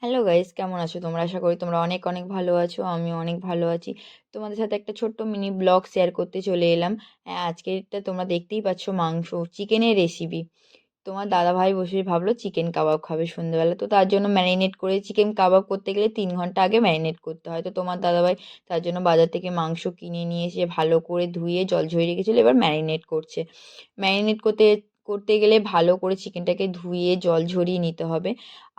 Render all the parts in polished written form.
Hello guys, কেমন আছো তোমরা? আশা করি তোমরা অনেক অনেক ভালো আছো। আমি অনেক ভালো আছি। তোমাদের সাথে একটা ছোট্ট মিনি ব্লগ শেয়ার করতে চলে এলাম। আজকেরটা তোমরা দেখতেই পাচ্ছ, মাংস চিকেনের রেসিপি। তোমার দাদা ভাই বসে ভাবলো চিকেন কাবাব খাবে সন্ধ্যেবেলা, তো তার জন্য ম্যারিনেট করে, চিকেন কাবাব করতে গেলে 3 ঘন্টা আগে ম্যারিনেট করতে হয়। তো তোমার দাদা ভাই তার জন্য বাজার থেকে মাংস কিনে নিয়ে এসে ভালো করে ধুয়ে জল ঝরিয়ে রেখেছিল, এবার ম্যারিনেট করছে। ম্যারিনেট করতে করতে গেলে ভালো করে চিকেনটাকে ধুয়ে জল ঝরিয়ে নিতে হবে।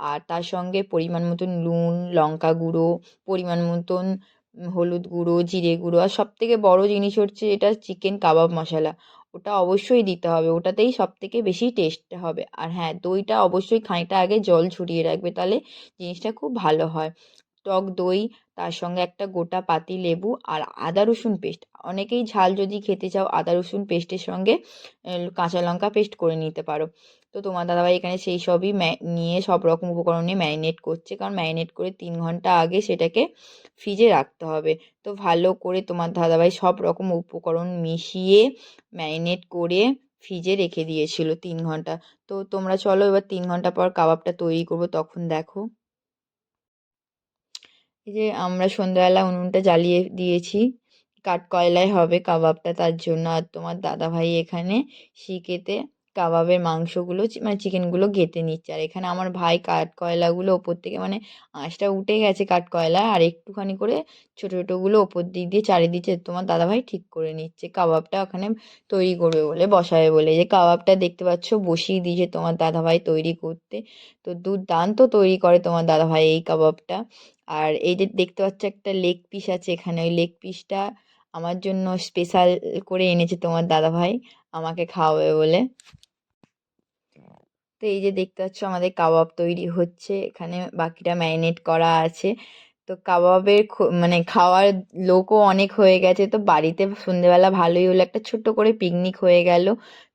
আর তার সঙ্গে পরিমাণ মতন নুন, লঙ্কা গুঁড়ো, পরিমাণ মতন হলুদ গুঁড়ো, জিরে গুঁড়ো, আর সব থেকে বড় জিনিস হচ্ছে এটা চিকেন কাবাব মশলা। ওটা অবশ্যই দিতে হবে, ওটাতেই সব থেকে বেশি টেস্ট হবে। আর হ্যাঁ, দইটা অবশ্যই খানিকটা আগে জল ঝরিয়ে রাখবে, তাহলে জিনিসটা খুব ভালো হয়। টক দই, তার সঙ্গে একটা গোটা পাতি লেবু আর আদা রসুন পেস্ট। অনেকেই ঝাল যদি খেতে চাও আদা রসুন পেস্টের সঙ্গে কাঁচা লঙ্কা পেস্ট করে নিতে পারো। তো তোমার দাদাভাই এখানে সেই সবই নিয়ে সব রকম উপকরণ নিয়ে ম্যারিনেট করছে, কারণ ম্যারিনেট করে 3 ঘন্টা আগে সেটাকে ফ্রিজে রাখতে হবে। তো ভালো করে তোমার দাদাভাই সব রকম উপকরণ মিশিয়ে ম্যারিনেট করে ফ্রিজে রেখে দিয়েছিল 3 ঘন্টা। তো তোমরা চলো এবার 3 ঘন্টা পর কাবাবটা তৈরি করবো, তখন দেখো। এই যে আমরা সন্ধ্যাবেলা উনুনটা জ্বালিয়ে দিয়েছি, কাঠকয়লায় হবে কাবাবটা, তার জন্য। আর তোমার দাদা ভাই এখানে শিকেতে কাবাবের মাংসগুলো মানে চিকেনগুলো গেঁথে নিচ্ছে। আর এখানে আমার ভাই কাঠকয়লাগুলো ওপর থেকে, মানে আঁচটা উঠে গেছে কাঠকয়লা, আর একটুখানি করে ছোটো ছোটোগুলো ওপর দিক দিয়ে চারিদিকে তোমার দাদা ভাই ঠিক করে নিচ্ছে। কাবাবটা ওখানে তৈরি করবে বলে, বসাবে বলে। যে কাবাবটা দেখতে পাচ্ছ বসিয়ে দিয়েছে তোমার দাদা ভাই তৈরি করতে। তো দুর্দান্ত তৈরি করে তোমার দাদা ভাই এই কাবাবটা। আর এই যে দেখতে পাচ্ছ একটা লেগ পিস আছে এখানে, ওই লেগ পিসটা আমার জন্য স্পেশাল করে এনেছে তোমার দাদা ভাই, আমাকে খাওয়াবে বলে। তো এই যে দেখতে পাচ্ছ আমাদের কাবাব তৈরি হচ্ছে, এখানে বাকিটা ম্যারিনেট করা আছে। তো কাবাবের মানে খাওয়ার লোকও অনেক হয়ে গেছে, তো বাড়িতে সন্ধেবেলা ভালোই হলো, একটা ছোট্ট করে পিকনিক হয়ে গেল।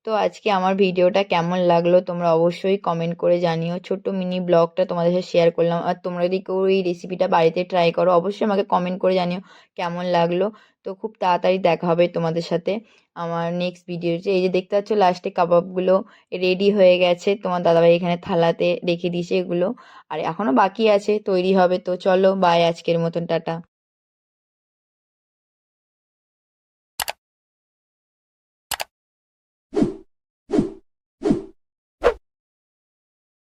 তো আজকে আমার ভিডিওটা কেমন লাগলো তোমরা অবশ্যই কমেন্ট করে জানিও। ছোট্ট মিনি ব্লগটা তোমাদের সাথে শেয়ার করলাম। আর তোমরা যদি কেউ এই রেসিপিটা বাড়িতে ট্রাই করো, অবশ্যই আমাকে কমেন্ট করে জানিও কেমন লাগলো। তো খুব তাড়াতাড়ি দেখা হবে তোমাদের সাথে আমার নেক্সট ভিডিওতে। এই যে দেখতে পাচ্ছ লাস্টে কাবাবগুলো রেডি হয়ে গেছে, তোমার দাদাভাই এখানে থালাতে রেখে দিয়েছে এগুলো। আর এখনো বাকি আছে, তৈরি হবে। তো চলো, বাই, আজকের মতন টাটা।